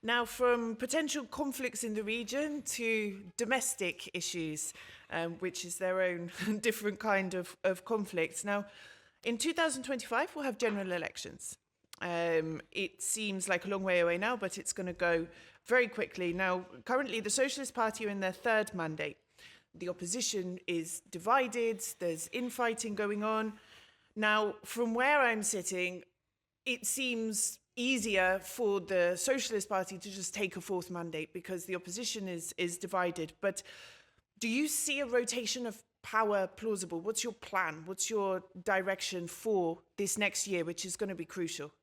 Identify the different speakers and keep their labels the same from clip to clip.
Speaker 1: Now, from potential conflicts in the region to domestic issues, which is their own different kind of conflict. Now, in 2025, we'll have general elections. It seems like a long way away now, but it's going to go very quickly. Now, currently, the Socialist Party are in their third mandate. The opposition is divided. There's infighting going on. Now, from where I'm sitting, it seems easier for the Socialist Party to just take a fourth mandate because the opposition is divided. But do you see a rotation of power plausible? What's your plan? What's your direction for this next year, which is going to be crucial?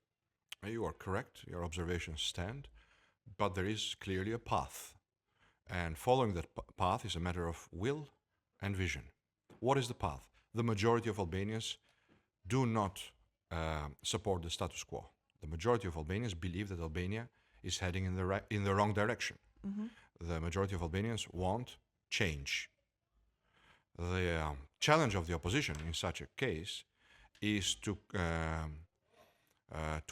Speaker 2: You are correct. Your observations stand. But there is clearly a path. And following that path is a matter of will and vision. What is the path? The majority of Albanians do not support the status quo. The majority of Albanians believe that Albania is heading in the wrong direction. Mm-hmm. The majority of Albanians want change. The challenge of the opposition in such a case is to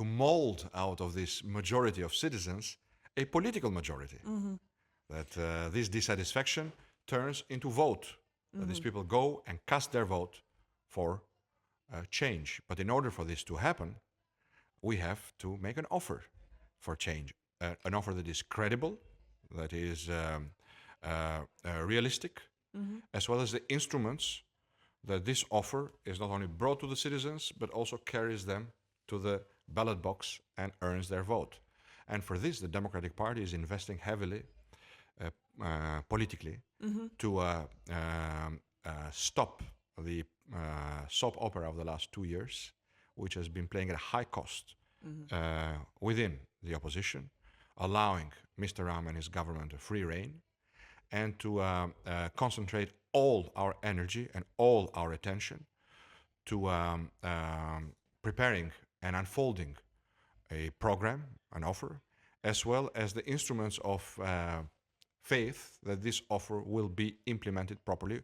Speaker 2: mold out of this majority of citizens a political majority. Mm-hmm. That this dissatisfaction turns into vote. Mm-hmm. That these people go and cast their vote for change. But in order for this to happen, we have to make an offer for change. An offer that is credible, that is realistic, mm-hmm. as well as the instruments that this offer is not only brought to the citizens, but also carries them to the ballot box and earns their vote. And for this, the Democratic Party is investing heavily politically mm-hmm. to stop the soap opera of the last 2 years, which has been playing at a high cost mm-hmm. Within the opposition, allowing Mr. Ram and his government a free rein, and to concentrate all our energy and all our attention to preparing and unfolding a program, an offer, as well as the instruments of faith that this offer will be implemented properly.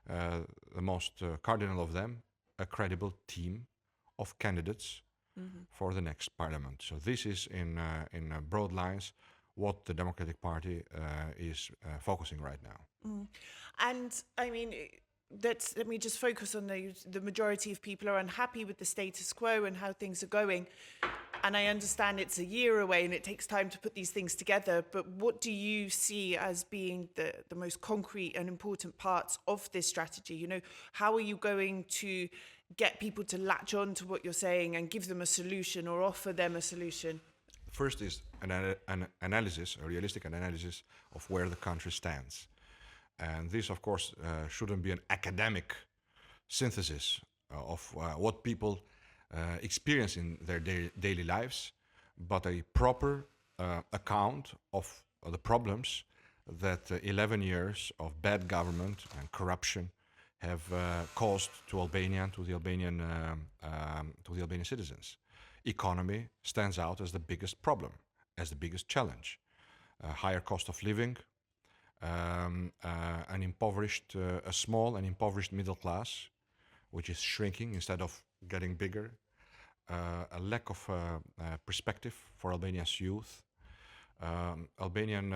Speaker 2: The most cardinal of them, a credible team of candidates mm-hmm. for the next parliament. So this is in broad lines what the Democratic Party is focusing right now.
Speaker 1: Mm. And I mean, let me just focus on the majority of people are unhappy with the status quo and how things are going. And I understand it's a year away and it takes time to put these things together, but what do you see as being the most concrete and important parts of this strategy? You know, how are you going to get people to latch on to what you're saying and give them a solution or offer them a solution?
Speaker 2: First is an analysis, a realistic analysis of where the country stands. And this, of course, shouldn't be an academic synthesis of what people experience in their daily lives, but a proper account of the problems that 11 years of bad government and corruption have caused to Albania and to the Albanian citizens. Economy stands out as the biggest problem, as the biggest challenge. Higher cost of living, a small and impoverished middle class, which is shrinking instead of getting bigger. A lack of perspective for Albania's youth. Albanian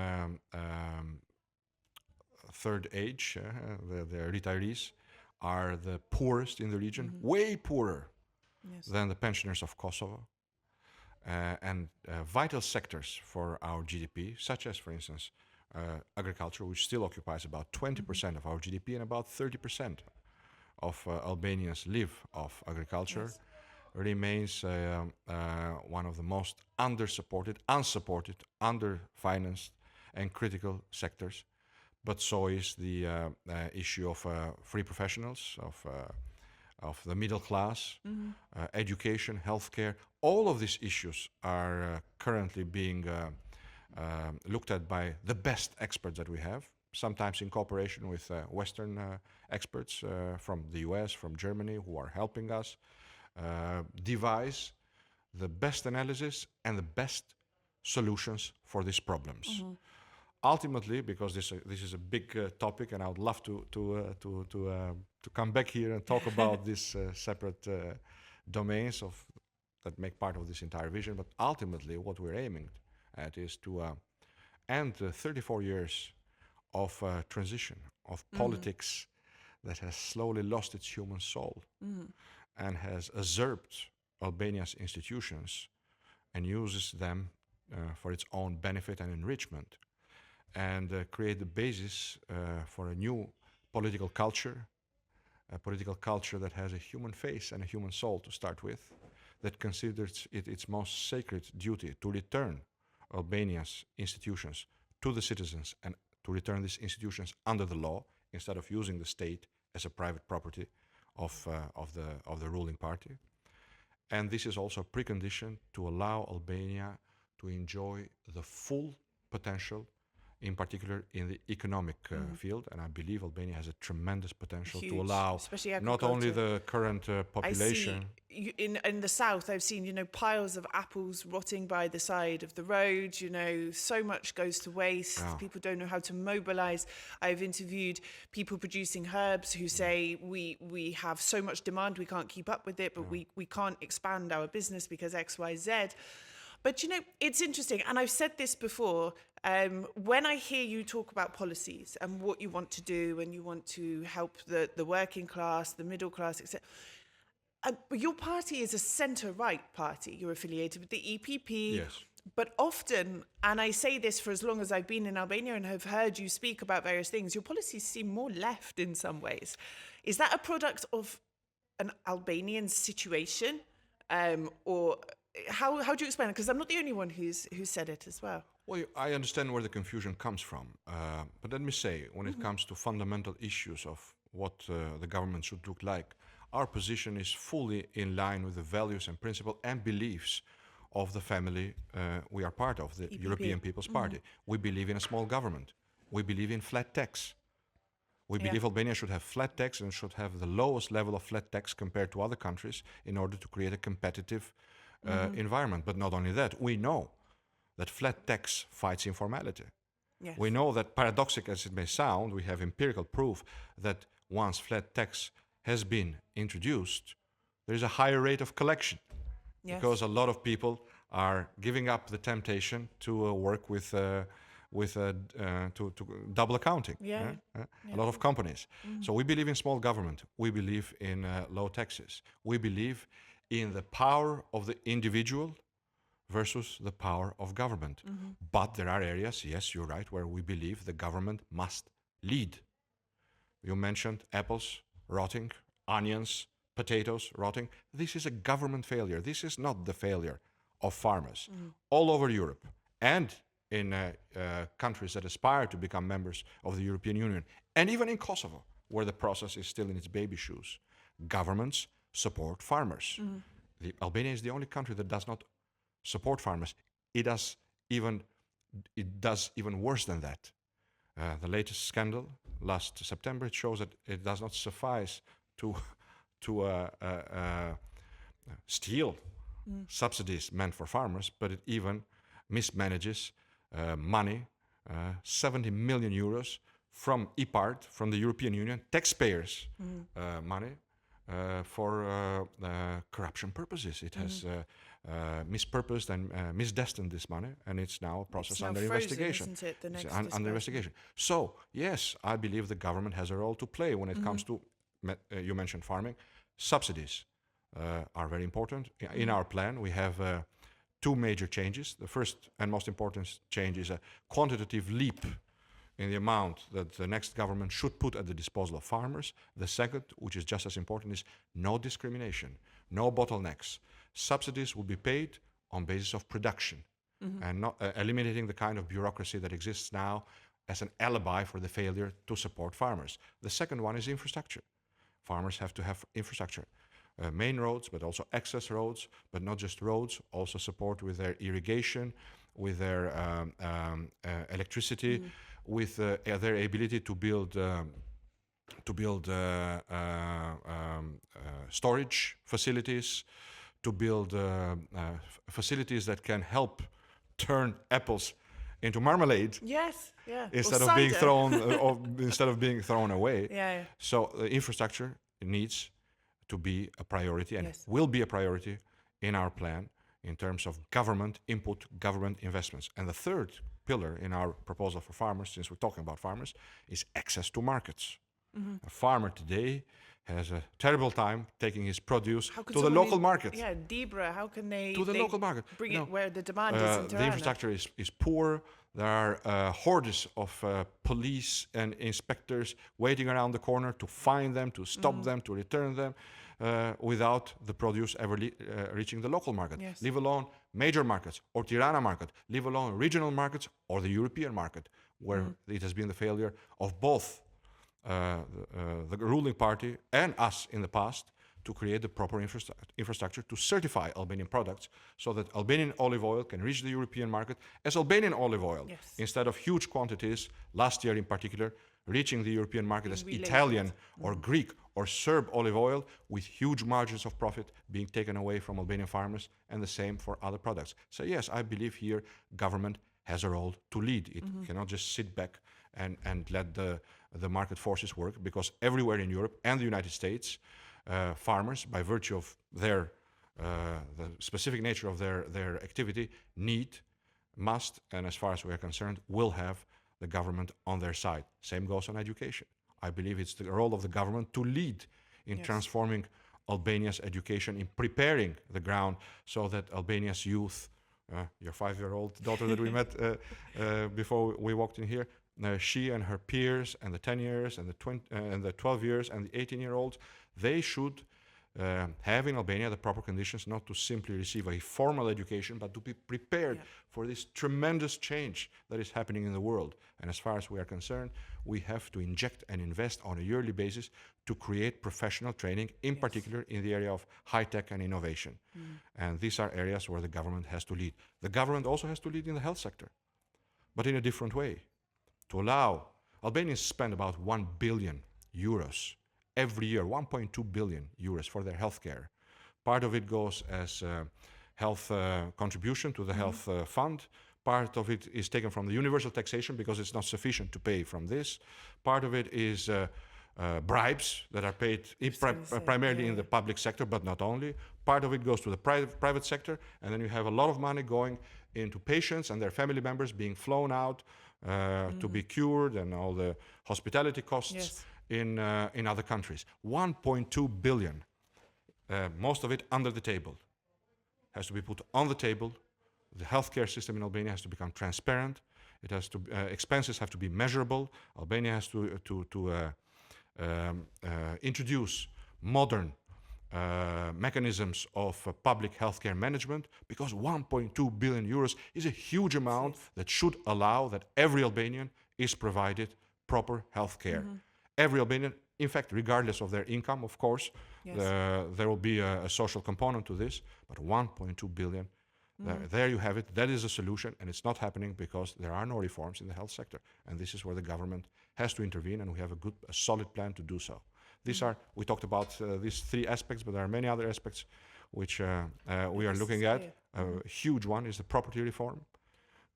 Speaker 2: third age, the retirees, are the poorest in the region, mm-hmm. way poorer yes. than the pensioners of Kosovo. And vital sectors for our GDP, such as, for instance, agriculture, which still occupies about 20% mm-hmm. of our GDP, and about 30% of Albanians live off agriculture, yes. remains one of the most unsupported, underfinanced, and critical sectors. But so is the issue of free professionals, of the middle class, mm-hmm. Education, healthcare. All of these issues are currently being looked at by the best experts that we have, sometimes in cooperation with Western experts from the US, from Germany, who are helping us devise the best analysis and the best solutions for these problems. Mm-hmm. Ultimately, because this is a big topic, and I would love to come back here and talk about these separate domains that make part of this entire vision. But ultimately, what we're aiming at is to end 34 years of transition, of politics that has slowly lost its human soul and has usurped Albania's institutions and uses them for its own benefit and enrichment, and create the basis for a new political culture, a political culture that has a human face and a human soul to start with, that considers it its most sacred duty to return Albania's institutions to the citizens and to return these institutions under the law instead of using the state as a private property of the ruling party. And this is also a precondition to allow Albania to enjoy the full potential, in particular in the economic field. And I believe Albania has a tremendous potential to allow
Speaker 1: especially
Speaker 2: not only
Speaker 1: agriculture.
Speaker 2: the current population.
Speaker 1: I see in the south, I've seen, piles of apples rotting by the side of the road. So much goes to waste.
Speaker 2: Yeah.
Speaker 1: People don't know how to mobilize. I've interviewed people producing herbs who say we have so much demand, we can't keep up with it, but we can't expand our business because X, Y, Z. But, it's interesting, and I've said this before, when I hear you talk about policies and what you want to do and you want to help the working class, the middle class, etc., your party is a centre-right party. You're affiliated with the EPP.
Speaker 2: Yes.
Speaker 1: But often, and I say this for as long as I've been in Albania and have heard you speak about various things, your policies seem more left in some ways. Is that a product of an Albanian situation? Or how do you explain it? Because I'm not the only one who's said it as well.
Speaker 2: Well, I understand where the confusion comes from. But let me say, when it comes to fundamental issues of what the government should look like, our position is fully in line with the values and principles and beliefs of the family we are part of, the
Speaker 1: EPP.
Speaker 2: European People's Party. We believe in a small government. We believe in flat tax. We believe Albania should have flat tax and should have the lowest level of flat tax compared to other countries in order to create a competitive environment. But not only that, we know that flat tax fights informality.
Speaker 1: Yes.
Speaker 2: We know that, paradoxical as it may sound, we have empirical proof that once flat tax has been introduced, there is a higher rate of collection.
Speaker 1: Yes.
Speaker 2: Because a lot of people are giving up the temptation to work with to double accounting. A lot of companies. So we believe in small government. We believe in low taxes. We believe in the power of the individual versus the power of government. But there are areas, yes, you're right, where we believe the government must lead. You mentioned apples rotting, onions, potatoes rotting. This is a government failure. This is not the failure of farmers. All over Europe and in countries that aspire to become members of the European Union, and even in Kosovo, where the process is still in its baby shoes, governments support farmers. Albania is the only country that does not support farmers. It does even worse than that. The latest scandal last September, it shows that it does not suffice to steal subsidies meant for farmers, but it even mismanages money, 70 million euros from EPART, from the European Union, taxpayers' money for corruption purposes. It has mispurposed and misdestined this money, and it's now a process under investigation.
Speaker 1: Isn't it? The next
Speaker 2: Under investigation. So, yes, I believe the government has a role to play when it comes to, you mentioned farming, subsidies are very important. In our plan, we have two major changes. The first and most important change is a quantitative leap in the amount that the next government should put at the disposal of farmers. The second, which is just as important, is no discrimination, no bottlenecks. Subsidies will be paid on basis of production and not eliminating the kind of bureaucracy that exists now as an alibi for the failure to support farmers. The second one is infrastructure. Farmers have to have infrastructure. Main roads, but also access roads, but not just roads, also support with their irrigation, with their electricity, with their ability to build storage facilities, to build facilities that can help turn apples into marmalade.
Speaker 1: Yes, yeah.
Speaker 2: Instead
Speaker 1: Or
Speaker 2: of being
Speaker 1: cider.
Speaker 2: thrown away.
Speaker 1: Yeah.
Speaker 2: So infrastructure needs to be a priority and
Speaker 1: Yes.
Speaker 2: will be a priority in our plan in terms of government input, government investments. And the third pillar in our proposal for farmers, since we're talking about farmers, is access to markets. A farmer today has a terrible time taking his produce
Speaker 1: How could
Speaker 2: to the
Speaker 1: someone
Speaker 2: local market.
Speaker 1: Yeah, Debra, how can they
Speaker 2: To the
Speaker 1: they
Speaker 2: local market.
Speaker 1: bring
Speaker 2: No.
Speaker 1: it where the demand is in
Speaker 2: The
Speaker 1: Tirana?
Speaker 2: infrastructure is poor. There are hordes of police and inspectors waiting around the corner to find them, to stop them, to return them, without the produce ever reaching the local market.
Speaker 1: Yes.
Speaker 2: Leave alone major markets or Tirana market. Leave alone regional markets or the European market, where it has been the failure of both the ruling party and us in the past to create the proper infrastructure to certify Albanian products so that Albanian olive oil can reach the European market as Albanian olive oil,
Speaker 1: Yes.
Speaker 2: instead of huge quantities, last year in particular, reaching the European market as
Speaker 1: relabeled.
Speaker 2: Italian or Greek or Serb olive oil, with huge margins of profit being taken away from Albanian farmers, and the same for other products. So yes, I believe here government has a role to lead. It cannot just sit back and let the market forces work, because everywhere in Europe and the United States, farmers, by virtue of their the specific nature of their activity, must, and as far as we are concerned, will have the government on their side. Same goes on education. I believe it's the role of the government to lead in transforming Albania's education, in preparing the ground so that Albania's youth, your 5-year-old daughter that we met before we walked in here, she and her peers, and the 10 years, and the 12 years, and the 18-year-olds, they should have in Albania the proper conditions, not to simply receive a formal education, but to be prepared for this tremendous change that is happening in the world. And as far as we are concerned, we have to inject and invest on a yearly basis to create professional training, in particular in the area of high-tech and innovation. And these are areas where the government has to lead. The government also has to lead in the health sector, but in a different way. To allow, Albanians spend about 1 billion euros every year, 1.2 billion euros for their healthcare. Part of it goes as health contribution to the health fund. Part of it is taken from the universal taxation, because it's not sufficient to pay from this. Part of it is bribes that are paid primarily in the public sector, but not only. Part of it goes to the private sector, and then you have a lot of money going into patients and their family members being flown out to be cured, and all the hospitality costs in other countries. 1.2 billion, most of it under the table, has to be put on the table. The healthcare system in Albania has to become transparent. It has to expenses have to be measurable. Albania has to introduce modern mechanisms of public healthcare management, because 1.2 billion euros is a huge amount that should allow that every Albanian is provided proper healthcare. Every Albanian, in fact, regardless of their income, of course, there will be a social component to this, but 1.2 billion, there you have it. That is a solution, and it's not happening because there are no reforms in the health sector. And this is where the government has to intervene, and we have a solid plan to do so. These are, we talked about these 3 aspects, but there are many other aspects which we are looking at. A huge one is the property reform,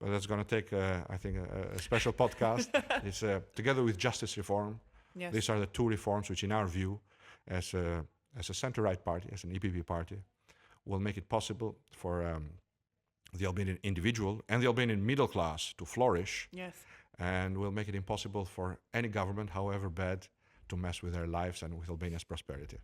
Speaker 2: but that's going to take, I think, a special podcast. It's together with justice reform. These are the 2 reforms which, in our view, as a center-right party, as an EPP party, will make it possible for the Albanian individual and the Albanian middle class to flourish, and will make it impossible for any government, however bad, to mess with their lives and with Albania's prosperity.